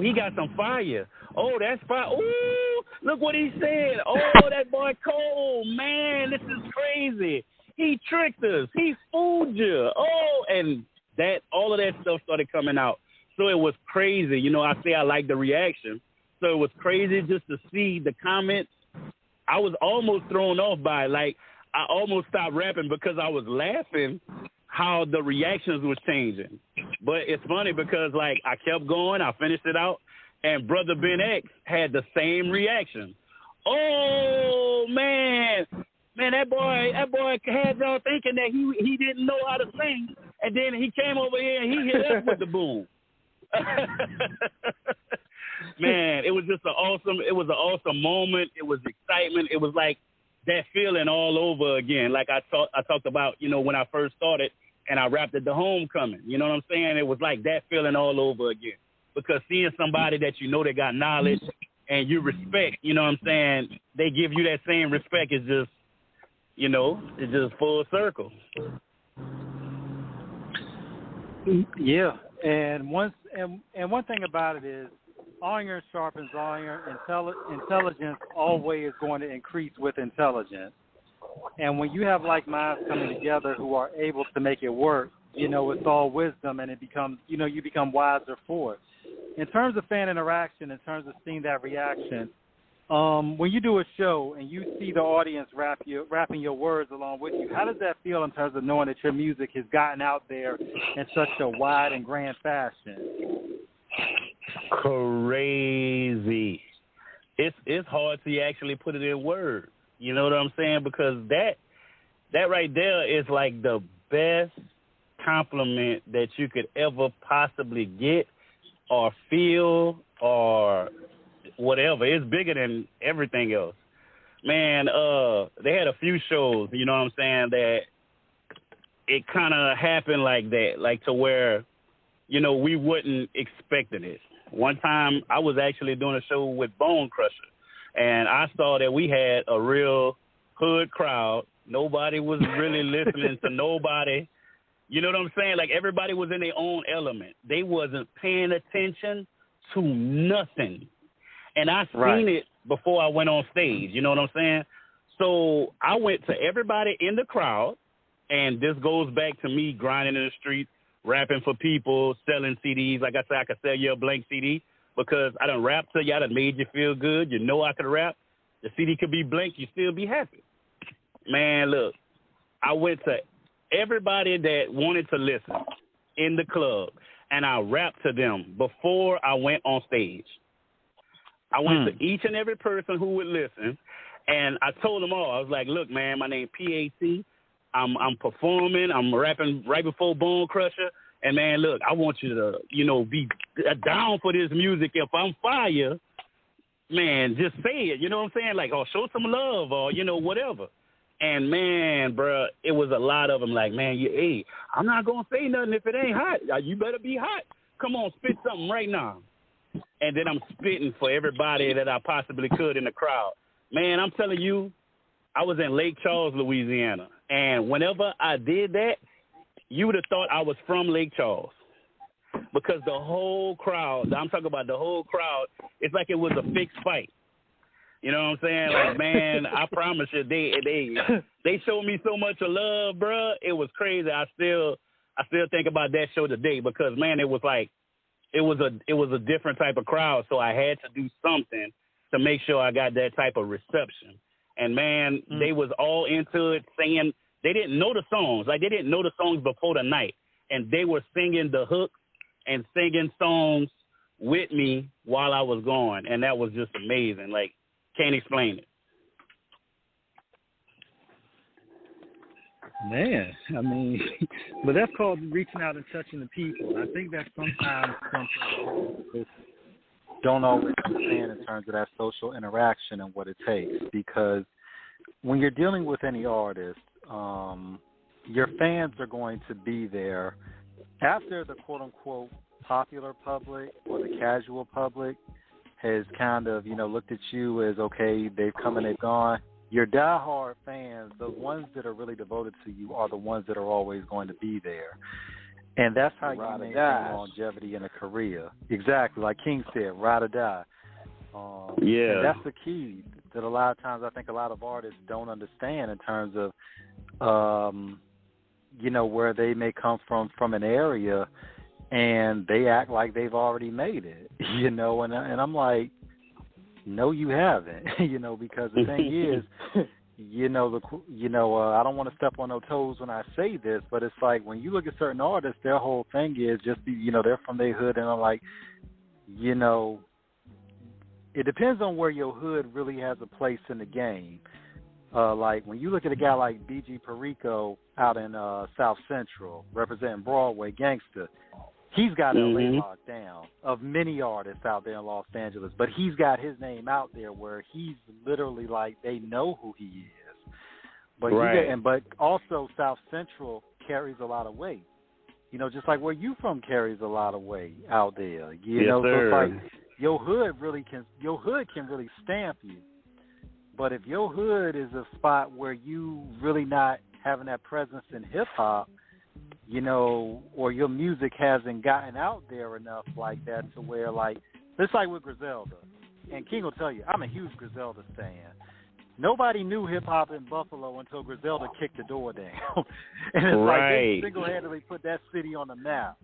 he got some fire. Oh, that's fire. Ooh, look what he said. Oh, that boy cold. Man, this is crazy. He tricked us. He fooled you. Oh, and that all of that stuff started coming out. So it was crazy. You know, I say I like the reaction. So it was crazy just to see the comments. I was almost thrown off by it. Like, I almost stopped rapping because I was laughing how the reactions was changing. But it's funny because, like, I kept going. I finished it out. And Brother Ben X had the same reaction. Oh, man. Man, that boy had y'all thinking that he didn't know how to sing, and then he came over here and he hit us with the boom. Man, it was just an awesome moment. It was excitement. It was like that feeling all over again. Like I talked about, you know, when I first started and I rapped at the homecoming. You know what I'm saying? It was like that feeling all over again. because seeing somebody that you know that got knowledge and you respect, you know what I'm saying, they give you that same respect. It's just, you know, it's just full circle.
Yeah, and one thing about it is, iron sharpens iron. Intelligence always going to increase with intelligence. And when you have like minds coming together who are able to make it work, you know, it's all wisdom, and it becomes, you know, you become wiser for it. In terms of fan interaction, in terms of seeing that reaction, when you do a show and you see the audience rapping your words along with you, how does that feel in terms of knowing that your music has gotten out there in such a wide and grand fashion?
Crazy. It's hard to actually put it in words. You know what I'm saying? Because that right there is like the best compliment that you could ever possibly get or feel or whatever. It's bigger than everything else. Man, they had a few shows, you know what I'm saying, that it kind of happened like that, like to where, you know, we wouldn't expected it. One time I was actually doing a show with Bone Crusher, and I saw that we had a real hood crowd. Nobody was really listening to nobody. You know what I'm saying? Like, everybody was in their own element. They wasn't paying attention to nothing. And I seen it before I went on stage. You know what I'm saying? So I went to everybody in the crowd, and this goes back to me grinding in the streets, rapping for people, selling CDs. Like I said, I could sell you a blank CD because I done rapped to you. I done made you feel good. You know I could rap. The CD could be blank. You still be happy. Man, look, I went to everybody that wanted to listen in the club, and I rapped to them before I went on stage. I went to each and every person who would listen, and I told them all. I was like, look, man, my name P.A.T. I'm performing. I'm rapping right before Bone Crusher. And, man, look, I want you to, you know, be down for this music. If I'm fire, man, just say it. You know what I'm saying? Like, oh, show some love or, you know, whatever. And, man, bro, it was a lot of them like, man, hey, I'm not going to say nothing if it ain't hot. You better be hot. Come on, spit something right now. And then I'm spitting for everybody that I possibly could in the crowd. Man, I'm telling you, I was in Lake Charles, Louisiana. And whenever I did that, you would have thought I was from Lake Charles. Because the whole crowd, I'm talking about the whole crowd, it's like it was a fixed fight. You know what I'm saying? Like, man, I promise you, they showed me so much of love, bro. It was crazy. I still think about that show today because, man, it was like, it was a different type of crowd. So I had to do something to make sure I got that type of reception. And, man, they was all into it, singing. They didn't know the songs. Like, they didn't know the songs before the night. And they were singing the hooks and singing songs with me while I was going. And that was just amazing. Like, can't explain it.
Man, I mean, but that's called reaching out and touching the people. I think that sometimes some people don't always understand in terms of that social interaction and what it takes. Because when you're dealing with any artist, your fans are going to be there after the quote-unquote popular public or the casual public has kind of, you know, looked at you as, okay, they've come and they've gone. Your diehard fans, the ones that are really devoted to you, are the ones that are always going to be there. And that's how you maintain longevity in a career. Exactly. Like King said, ride or die.
Yeah.
And that's the key that a lot of times I think a lot of artists don't understand in terms of, you know, where they may come from an area and they act like they've already made it, you know, and I'm like, no, you haven't, you know, because the thing is, I don't want to step on no toes when I say this, but it's like when you look at certain artists, their whole thing is just, you know, they're from their hood, and I'm like, you know, it depends on where your hood really has a place in the game. Like when you look at a guy like B.G. Perico out in South Central representing Broadway gangster, he's got LA locked down, of many artists out there in Los Angeles, but he's got his name out there where he's literally like, they know who he is. But but also South Central carries a lot of weight. You know, just like where you from carries a lot of weight out there. You
Yes,
know,
sir.
so it's like your hood can really stamp you. But if your hood is a spot where you really not having that presence in hip hop, you know, or your music hasn't gotten out there enough like that to where, like, it's like with Griselda. And King will tell you, I'm a huge Griselda fan. Nobody knew hip hop in Buffalo until Griselda kicked the door down. And it's like they single-handedly put that city on the map.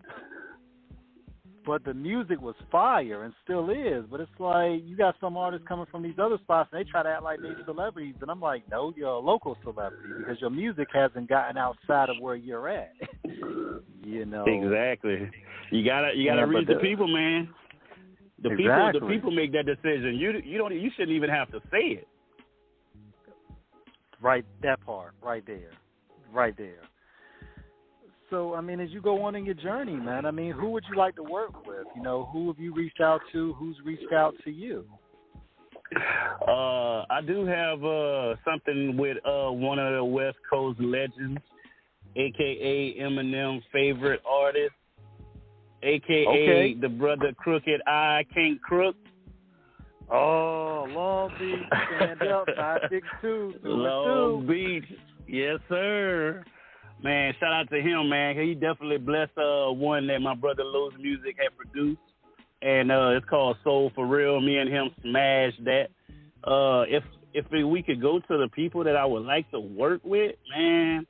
But the music was fire and still is. But it's like you got some artists coming from these other spots and they try to act like they're celebrities. And I'm like, no, you're a local celebrity because your music hasn't gotten outside of where you're at. You know.
Exactly. You gotta read the people, man. The people make that decision. You shouldn't even have to say it.
Right, that part, right there. So, I mean, as you go on in your journey, man, I mean, who would you like to work with? You know, who have you reached out to? Who's reached out to you?
I do have something with one of the West Coast legends, a.k.a. Eminem's favorite artist, a.k.a. the brother Crooked I Can't Crook.
Oh, Long Beach, stand up, 562.
Long Beach, yes, sir. Man, shout out to him, man. He definitely blessed one that my brother Lou's music had produced, and it's called Soul for Real. Me and him smashed that. If we could go to the people that I would like to work with, man,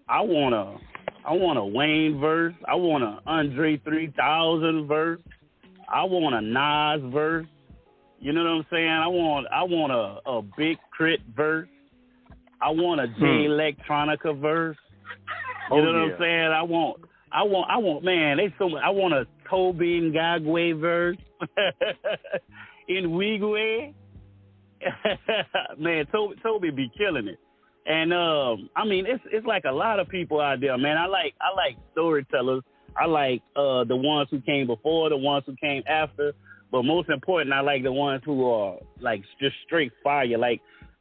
I want a Wayne verse. I want a Andre 3000 verse. I want a Nas verse. You know what I'm saying? I want a Big Crit verse. I want a J Electronica verse. You know what I'm saying? I want man, they so much. I want a Toby Ngagwe verse. In Wigwe. Man, Toby be killing it. And I mean it's like a lot of people out there, man. I like storytellers. I like the ones who came before, the ones who came after. But most important, I like the ones who are like just straight fire. Like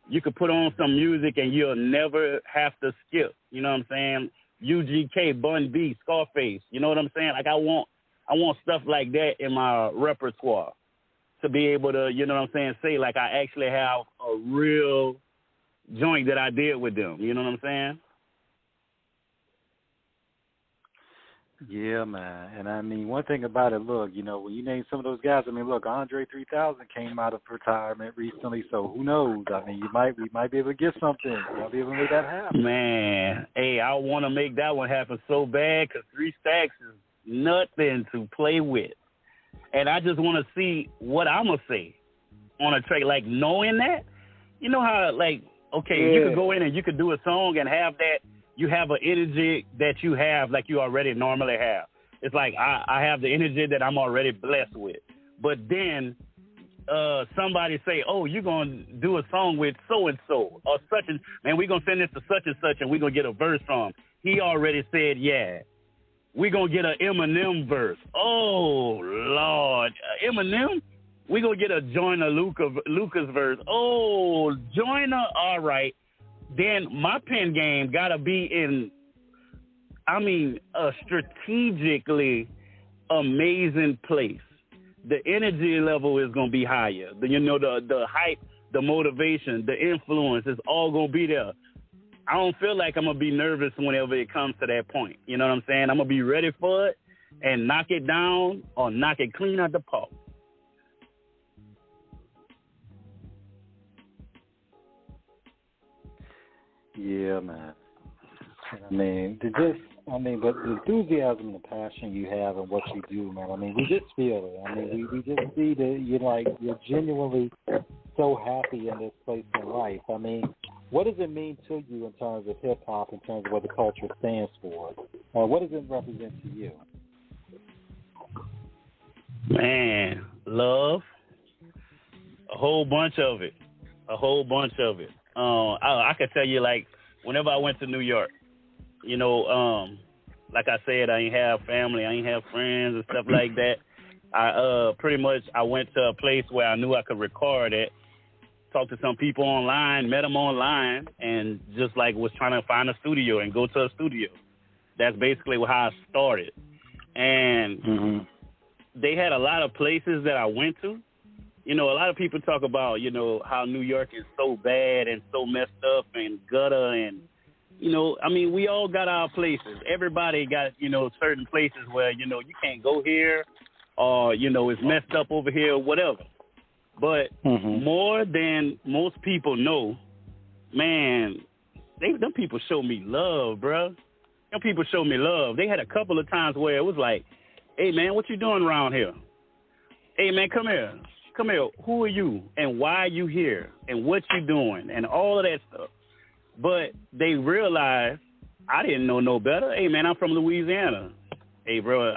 you could put on some music and you'll never have to skip. You know what I'm saying? UGK, Bun B, Scarface. You know what I'm saying? Like I want stuff like that in my repertoire to be able to, you know what I'm saying, say like I actually have a real joint that I did with them. You know what I'm saying?
Yeah, man. And I mean, one thing about it, look, you know, when you name some of those guys, I mean, look, Andre 3000 came out of retirement recently, so who knows? I mean, we might be able to get something. We might be able to make that happen.
Man, hey, I want to make that one happen so bad because 3 Stacks is nothing to play with. And I just want to see what I'm going to say on a track. Like, knowing that, you know how, like, okay, you could go in and you could do a song and have that. You have an energy that you have like you already normally have. It's like I have the energy that I'm already blessed with. But then somebody say, oh, you're going to do a song with so-and-so or such and, man, we're going to send this to such and such and we're going to get a verse from. He already said, yeah. We're going to get an Eminem verse. Oh, Lord. Eminem? We're going to get a Joyner Lucas verse. Oh, Joyner, all right. Then my pen game got to be in, I mean, a strategically amazing place. The energy level is going to be higher. The hype, the motivation, the influence is all going to be there. I don't feel like I'm going to be nervous whenever it comes to that point. You know what I'm saying? I'm going to be ready for it and knock it down or knock it clean out the park.
Yeah, man. But the enthusiasm and the passion you have and what you do, man. I mean, we just feel it. I mean, we just see that you're genuinely so happy in this place in life. I mean, what does it mean to you in terms of hip hop, in terms of what the culture stands for? What does it represent to you?
Man, love. A whole bunch of it. I could tell you, like, whenever I went to New York, you know, like I said, I ain't have family, I ain't have friends and stuff like that. I went to a place where I knew I could record it, talk to some people online, met them online, and just like was trying to find a studio and go to a studio. That's basically how I started. And they had a lot of places that I went to. You know, a lot of people talk about, you know, how New York is so bad and so messed up and gutter and, you know, I mean, we all got our places. Everybody got, you know, certain places where, you know, you can't go here or, you know, it's messed up over here or whatever. But more than most people know, man, them people show me love, bro. Them people show me love. They had a couple of times where it was like, hey, man, what you doing around here? Hey, man, come here. Come here. Who are you? And why are you here? And what you doing? And all of that stuff. But they realized I didn't know no better. Hey, man, I'm from Louisiana. Hey, bro,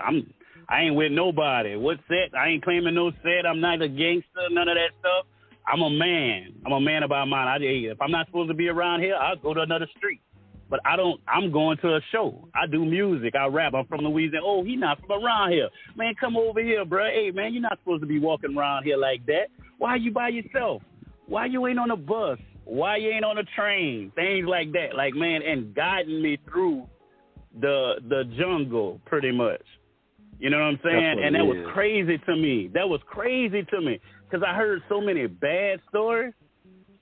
I ain't with nobody. What set? I ain't claiming no set. I'm not a gangster, none of that stuff. I'm a man. I'm a man about mine. If I'm not supposed to be around here, I'll go to another street. But I'm going to a show. I do music. I rap. I'm from Louisiana. Oh, he not from around here. Man, come over here, bro. Hey, man, you're not supposed to be walking around here like that. Why are you by yourself? Why you ain't on a bus? Why you ain't on a train? Things like that. Like, man, and guiding me through the jungle pretty much. You know what I'm saying? And that was crazy to me. That was crazy to me because I heard so many bad stories.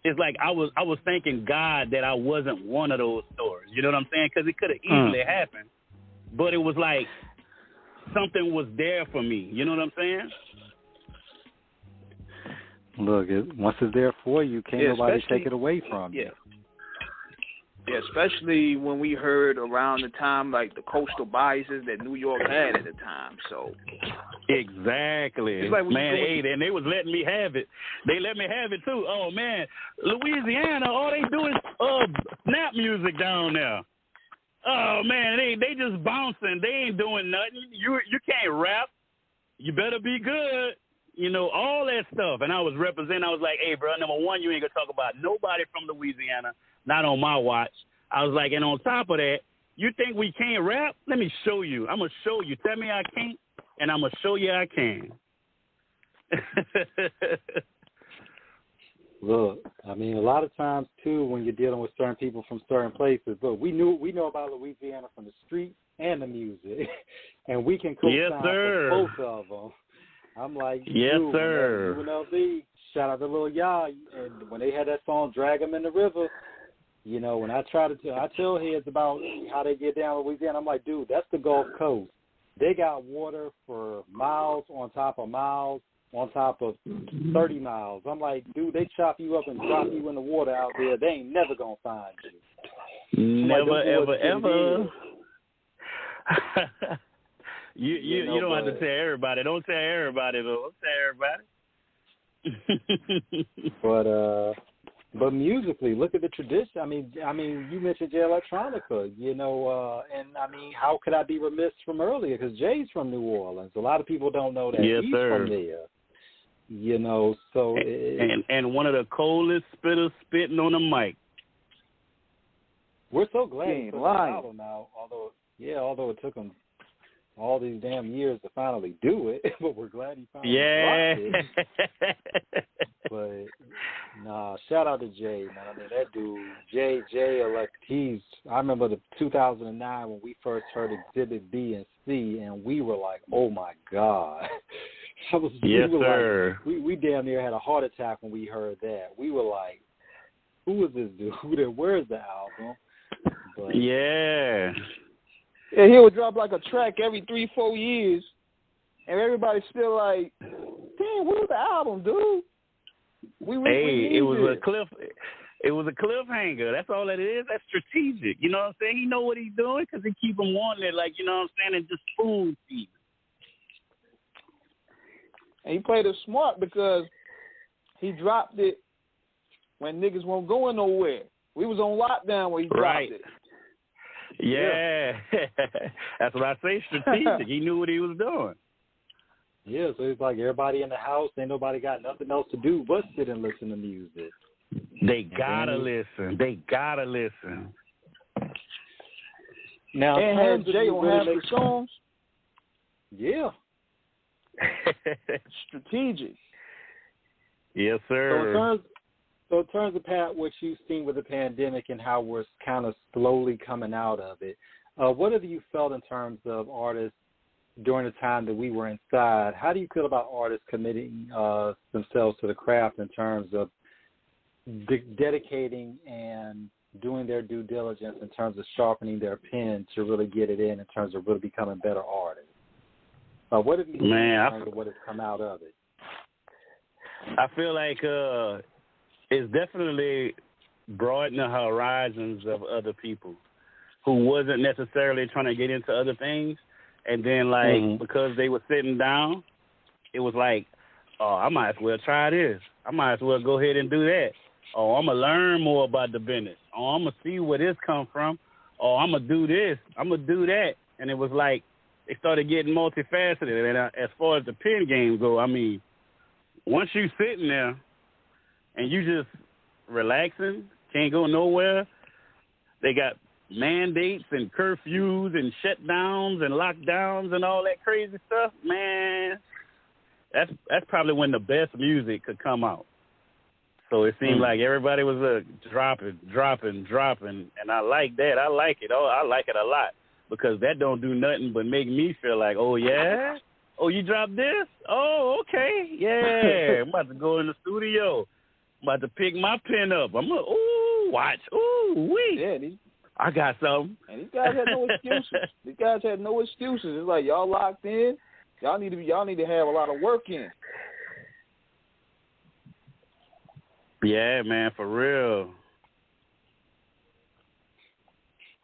It's like I was thanking God that I wasn't one of those stories. You know what I'm saying? Because it could have easily happened. But it was like something was there for me. You know what I'm saying?
Look, once it's there for you, can't nobody take it away from you.
Yeah, especially when we heard around the time, like, the coastal biases that New York had at the time, so.
Exactly. Like man, and they was letting me have it. They let me have it, too. Oh, man, Louisiana, all they do is snap music down there. Oh, man, they just bouncing. They ain't doing nothing. You can't rap. You better be good. You know, all that stuff. And I was representing. I was like, hey, bro, number one, you ain't going to talk about nobody from Louisiana. Not on my watch. I was like, and on top of that, you think we can't rap? Let me show you. I'm going to show you. Tell me I can't, and I'm going to show you I can.
Look, I mean, a lot of times, too, when you're dealing with certain people from certain places, look, we know about Louisiana from the street and the music, and we can co-sign for both of them. I'm like,
yes, sir.
UNLV, shout out to Lil Ya, and when they had that song, Drag 'Em in the River, you know, when I tell heads about how they get down to Louisiana, I'm like, dude, that's the Gulf Coast. They got water for miles on top of miles on top of 30 miles. I'm like, dude, they chop you up and drop you in the water out there. They ain't never going to find you.
Never, ever. You don't have to tell everybody. Don't tell everybody, though. Don't tell everybody. But musically, look at the tradition. I mean, you mentioned Jay Electronica, you know, and I mean, how could I be remiss from earlier? Because Jay's from New Orleans. A lot of people don't know that he's from there. You know, so and one of the coldest spitters spitting on the mic.
We're so glad he put the album out. Although it took him all these damn years to finally do it, but we're glad he finally dropped it. But nah, shout out to Jay, man. I mean, that dude, Jay, I remember the 2009 when we first heard Exhibit B and C, and we were like, oh my God.
Sir.
Like, we damn near had a heart attack when we heard that. We were like, who is this dude? Where's the album? But,
yeah, he would drop like a track every 3-4 years, and everybody's still like, damn, where's the album, dude?
It was a cliffhanger. That's all it is. That's strategic. You know what I'm saying? He know what he's doing because he keep him wanting it, like, you know what I'm saying, and just spoon feed.
And he played it smart because he dropped it when niggas weren't going nowhere. We was on lockdown when he dropped it.
Yeah. That's what I say, strategic. He knew what he was doing.
Yeah, so it's like everybody in the house, ain't nobody got nothing else to do but sit and listen to music.
They gotta listen.
Now,
and Jay will have the songs.
Yeah.
Strategic.
Yes, sir.
So in terms of, Pat, what you've seen with the pandemic and how we're kind of slowly coming out of it, what have you felt in terms of artists during the time that we were inside? How do you feel about artists committing themselves to the craft in terms of dedicating and doing their due diligence in terms of sharpening their pen to really get it in terms of really becoming better artists? What have you seen in terms of what has come out of it?
I feel like it's definitely broadened the horizons of other people who wasn't necessarily trying to get into other things. And then, like, because they were sitting down, it was like, oh, I might as well try this. I might as well go ahead and do that. Oh, I'm going to learn more about the business. Oh, I'm going to see where this come from. Oh, I'm going to do this. I'm going to do that. And it was like they started getting multifaceted. And as far as the pen game go, I mean, once you sitting there and you just relaxing, can't go nowhere, they got mandates and curfews and shutdowns and lockdowns and all that crazy stuff, man, that's probably when the best music could come out. So it seemed like everybody was dropping, and I like that. I like it. Oh, I like it a lot because that don't do nothing but make me feel like, oh, yeah? Oh, you dropped this? Oh, okay. Yeah, I'm about to go in the studio. I'm about to pick my pen up. I'm going to, watch. Ooh, wait.
Yeah,
I got something.
And these guys had no excuses. It's like y'all locked in. Y'all need to have a lot of work in.
Yeah, man, for real.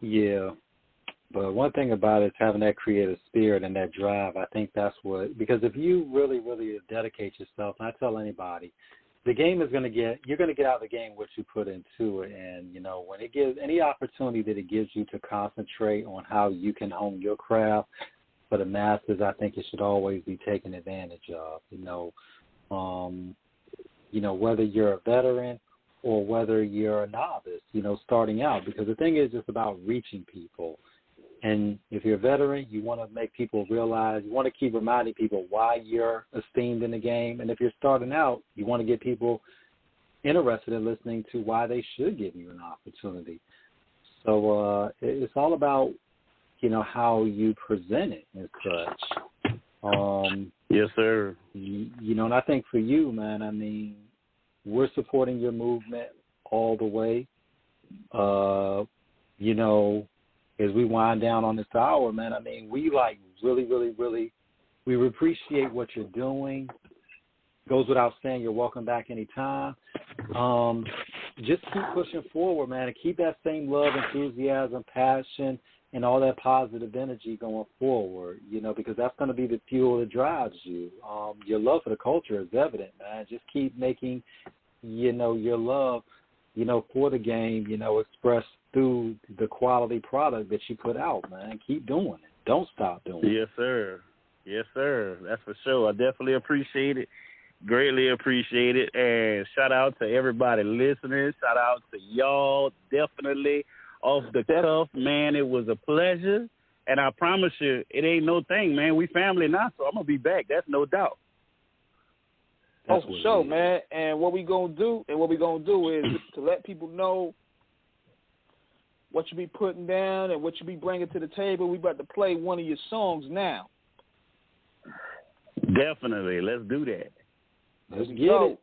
Yeah. But one thing about it is having that creative spirit and that drive. I think that's what, because if you really, really dedicate yourself, and I tell anybody, the game is you're going to get out of the game what you put into it. And, you know, when it gives any opportunity that it gives you to concentrate on how you can hone your craft for the masses, I think it should always be taken advantage of, whether you're a veteran or whether you're a novice, starting out, because the thing is just about reaching people. And if you're a veteran, you want to make people realize, you want to keep reminding people why you're esteemed in the game. And if you're starting out, you want to get people interested in listening to why they should give you an opportunity. So it's all about, how you present it and such.
Yes, sir.
And I think for you, man, I mean, we're supporting your movement all the way. As we wind down on this hour, man, I mean, we really, we appreciate what you're doing. Goes without saying, you're welcome back anytime. Just keep pushing forward, man, and keep that same love, enthusiasm, passion, and all that positive energy going forward, because that's going to be the fuel that drives you. Your love for the culture is evident, man. Just keep making, your love, for the game, expressed through the quality product that you put out, man. Keep doing it. Don't stop doing it.
Yes, sir. Yes, sir. That's for sure. I definitely appreciate it. Greatly appreciate it. And shout out to everybody listening. Shout out to y'all. Definitely off the cuff, man. It was a pleasure. And I promise you, it ain't no thing, man. We family now, so I'm going to be back. That's no doubt.
Oh, for sure, man. And what we gonna do is to let people know what you be putting down and what you be bringing to the table. We about to play one of your songs now.
Definitely. Let's do that.
Let's get it.